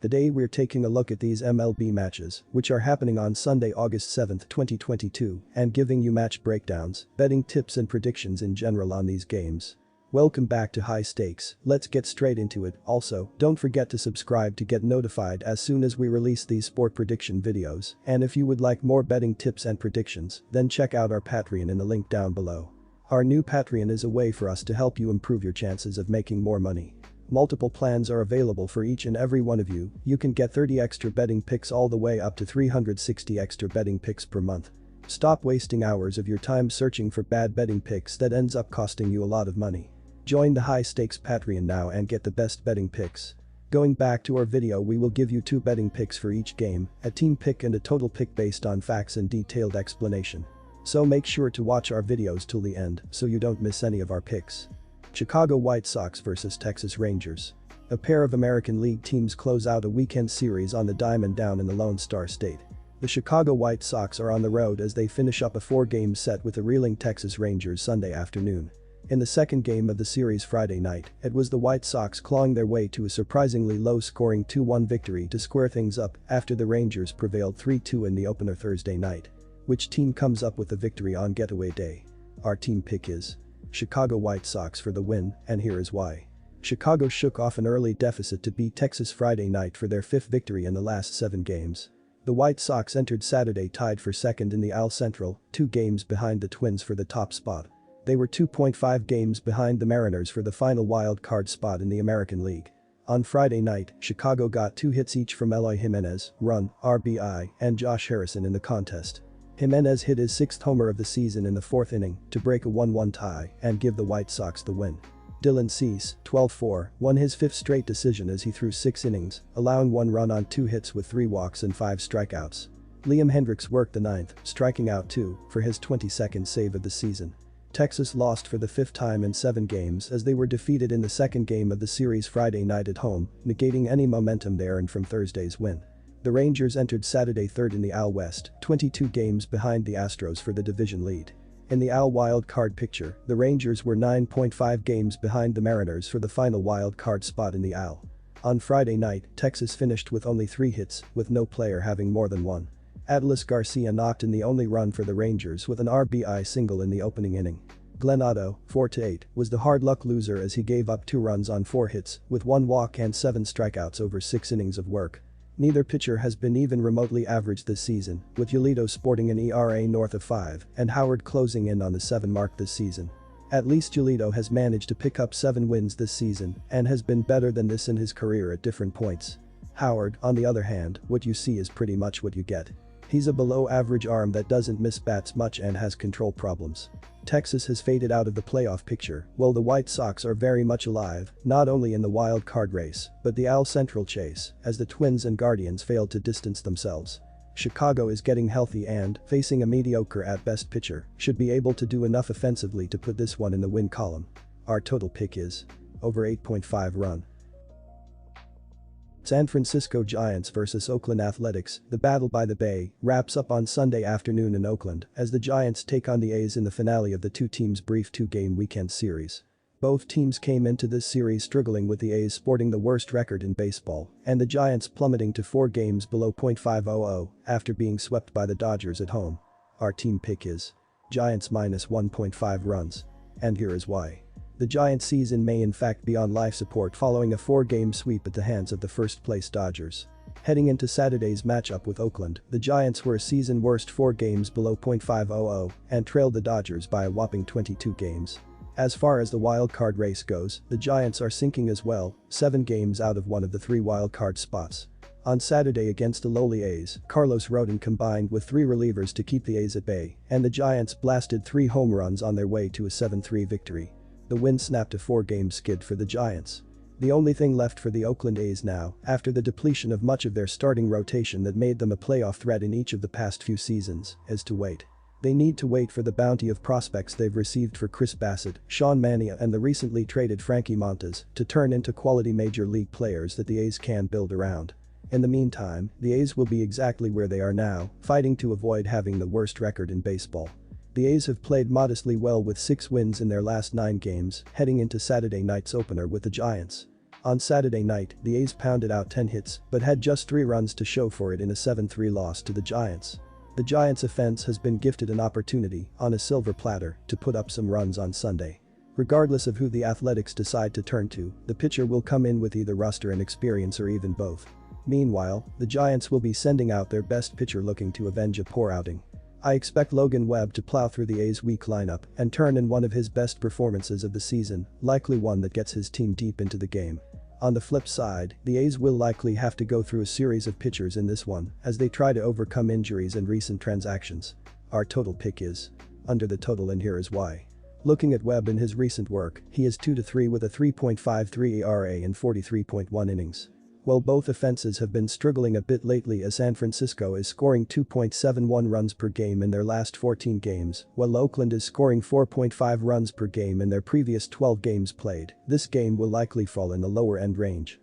Today we're taking a look at these MLB matches, which are happening on Sunday, August 7, 2022, and giving you match breakdowns, betting tips and predictions in general on these games. Welcome back to High Stakes, let's get straight into it. Also, don't forget to subscribe to get notified as soon as we release these sport prediction videos, and if you would like more betting tips and predictions, then check out our Patreon in the link down below. Our new Patreon is a way for us to help you improve your chances of making more money. Multiple plans are available for each and every one of you. You can get 30 extra betting picks all the way up to 360 extra betting picks per month. Stop wasting hours of your time searching for bad betting picks that ends up costing you a lot of money. Join the High Stakes Patreon now and get the best betting picks. Going back to our video, we will give you 2 betting picks for each game, a team pick and a total pick based on facts and detailed explanation. So make sure to watch our videos till the end so you don't miss any of our picks. Chicago White Sox vs Texas Rangers. A pair of American League teams close out a weekend series on the diamond down in the Lone Star State. The Chicago White Sox are on the road as they finish up a 4-game set with the reeling Texas Rangers Sunday afternoon. In the second game of the series Friday night, it was the White Sox clawing their way to a surprisingly low-scoring 2-1 victory to square things up after the Rangers prevailed 3-2 in the opener Thursday night. Which team comes up with the victory on getaway day? Our team pick is Chicago White Sox for the win, and here is why. Chicago shook off an early deficit to beat Texas Friday night for their 5th victory in the last 7 games. The White Sox entered Saturday tied for second in the AL Central, 2 games behind the Twins for the top spot. They were 2.5 games behind the Mariners for the final wild card spot in the American League. On Friday night, Chicago got 2 hits each from Eloy Jimenez, run, RBI, and Josh Harrison in the contest. Jimenez hit his 6th homer of the season in the 4th inning to break a 1-1 tie and give the White Sox the win. Dylan Cease, 12-4, won his 5th straight decision as he threw 6 innings, allowing 1 run on 2 hits with 3 walks and 5 strikeouts. Liam Hendriks worked the 9th, striking out 2, for his 22nd save of the season. Texas lost for the 5th time in 7 games as they were defeated in the second game of the series Friday night at home, negating any momentum they earned from Thursday's win. The Rangers entered Saturday 3rd in the AL West, 22 games behind the Astros for the division lead. In the AL wild card picture, the Rangers were 9.5 games behind the Mariners for the final wild card spot in the AL. On Friday night, Texas finished with only 3 hits, with no player having more than 1. Adolis Garcia knocked in the only run for the Rangers with an RBI single in the opening inning. Glenn Otto, 4-8, was the hard luck loser as he gave up 2 runs on 4 hits, with 1 walk and 7 strikeouts over 6 innings of work. Neither pitcher has been even remotely average this season, with Giolito sporting an ERA north of 5 and Howard closing in on the 7 mark this season. At least Giolito has managed to pick up 7 wins this season and has been better than this in his career at different points. Howard, on the other hand, what you see is pretty much what you get. He's a below-average arm that doesn't miss bats much and has control problems. Texas has faded out of the playoff picture, while the White Sox are very much alive, not only in the wild card race, but the AL Central chase, as the Twins and Guardians failed to distance themselves. Chicago is getting healthy and, facing a mediocre at best pitcher, should be able to do enough offensively to put this one in the win column. Our total pick is over 8.5 run. San Francisco Giants vs Oakland Athletics, the Battle by the Bay, wraps up on Sunday afternoon in Oakland as the Giants take on the A's in the finale of the 2 teams' brief 2-game weekend series. Both teams came into this series struggling, with the A's sporting the worst record in baseball and the Giants plummeting to 4 games below .500 after being swept by the Dodgers at home. Our team pick is Giants minus 1.5 runs. And here is why. The Giants' season may in fact be on life support following a 4-game sweep at the hands of the first-place Dodgers. Heading into Saturday's matchup with Oakland, the Giants were a season worst 4 games below .500 and trailed the Dodgers by a whopping 22 games. As far as the wild-card race goes, the Giants are sinking as well, 7 games out of one of the 3 wild-card spots. On Saturday against the lowly A's, Carlos Rodon combined with 3 relievers to keep the A's at bay, and the Giants blasted 3 home runs on their way to a 7-3 victory. The win snapped a 4-game skid for the Giants. The only thing left for the Oakland A's now, after the depletion of much of their starting rotation that made them a playoff threat in each of the past few seasons, is to wait. They need to wait for the bounty of prospects they've received for Chris Bassett, Sean Manaea and the recently traded Frankie Montas to turn into quality major league players that the A's can build around. In the meantime, the A's will be exactly where they are now, fighting to avoid having the worst record in baseball. The A's have played modestly well with 6 wins in their last 9 games, heading into Saturday night's opener with the Giants. On Saturday night, the A's pounded out 10 hits but had just 3 runs to show for it in a 7-3 loss to the Giants. The Giants' offense has been gifted an opportunity, on a silver platter, to put up some runs on Sunday. Regardless of who the Athletics decide to turn to, the pitcher will come in with either roster and experience or even both. Meanwhile, the Giants will be sending out their best pitcher looking to avenge a poor outing. I expect Logan Webb to plow through the A's weak lineup and turn in one of his best performances of the season, likely one that gets his team deep into the game. On the flip side, the A's will likely have to go through a series of pitchers in this one as they try to overcome injuries and recent transactions. Our total pick is under the total, and here is why. Looking at Webb in his recent work, he is 2-3 with a 3.53 ERA and 43.1 innings. While both offenses have been struggling a bit lately as San Francisco is scoring 2.71 runs per game in their last 14 games, while Oakland is scoring 4.5 runs per game in their previous 12 games played, this game will likely fall in the lower end range.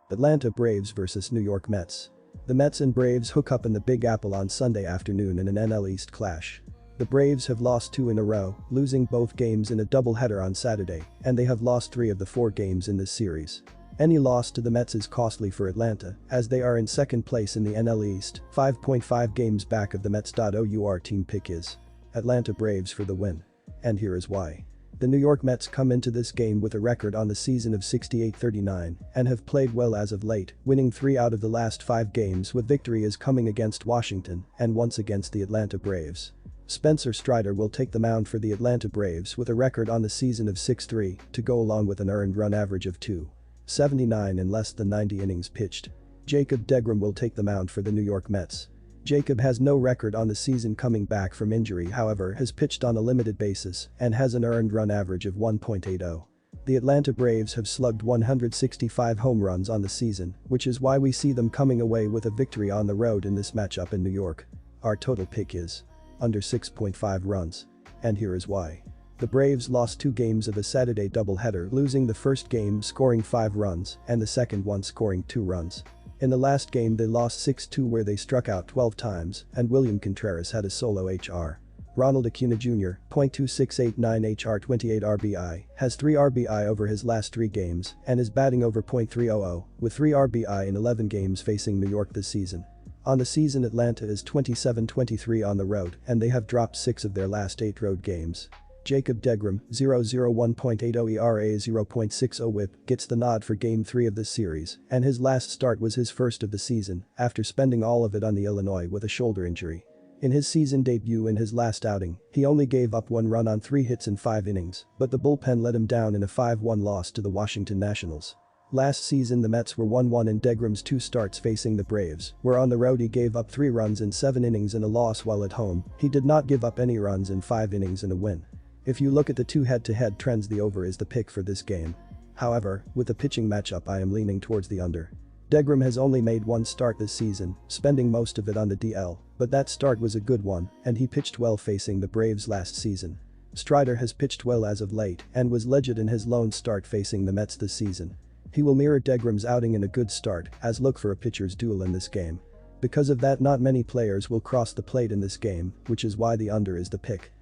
Atlanta Braves vs New York Mets. The Mets and Braves hook up in the Big Apple on Sunday afternoon in an NL East clash. The Braves have lost 2 in a row, losing both games in a doubleheader on Saturday, and they have lost 3 of the 4 games in this series. Any loss to the Mets is costly for Atlanta, as they are in second place in the NL East, 5.5 games back of the Mets. Our team pick is Atlanta Braves for the win. And here is why. The New York Mets come into this game with a record on the season of 68-39 and have played well as of late, winning 3 out of the last 5 games, with victory is coming against Washington and once against the Atlanta Braves. Spencer Strider will take the mound for the Atlanta Braves with a record on the season of 6-3 to go along with an earned run average of 2.79 in less than 90 innings pitched. Jacob deGrom will take the mound for the New York Mets. Jacob has no record on the season coming back from injury, however has pitched on a limited basis and has an earned run average of 1.80. The Atlanta Braves have slugged 165 home runs on the season, which is why we see them coming away with a victory on the road in this matchup in New York. Our total pick is under 6.5 runs. And here is why. The Braves lost 2 games of a Saturday doubleheader, losing the first game scoring 5 runs and the second one scoring 2 runs. In the last game they lost 6-2 where they struck out 12 times and William Contreras had a solo HR. Ronald Acuna Jr., .2689 HR 28 RBI, has 3 RBI over his last 3 games and is batting over .300, with 3 RBI in 11 games facing New York this season. On the season, Atlanta is 27-23 on the road and they have dropped 6 of their last 8 road games. Jacob deGrom, 0.01.80 ERA 0.60 WHIP, gets the nod for Game 3 of this series, and his last start was his first of the season after spending all of it on the Illinois with a shoulder injury. In his season debut in his last outing, he only gave up 1 run on 3 hits in 5 innings, but the bullpen let him down in a 5-1 loss to the Washington Nationals. Last season the Mets were 1-1 in deGrom's 2 starts facing the Braves, where on the road he gave up 3 runs in 7 innings in a loss, while at home, he did not give up any runs in 5 innings in a win. If you look at the 2 head-to-head trends, the over is the pick for this game. However, with the pitching matchup I am leaning towards the under. deGrom has only made 1 start this season, spending most of it on the DL, but that start was a good one and he pitched well facing the Braves last season. Strider has pitched well as of late and was legit in his lone start facing the Mets this season. He will mirror deGrom's outing in a good start, as look for a pitcher's duel in this game. Because of that, not many players will cross the plate in this game, which is why the under is the pick.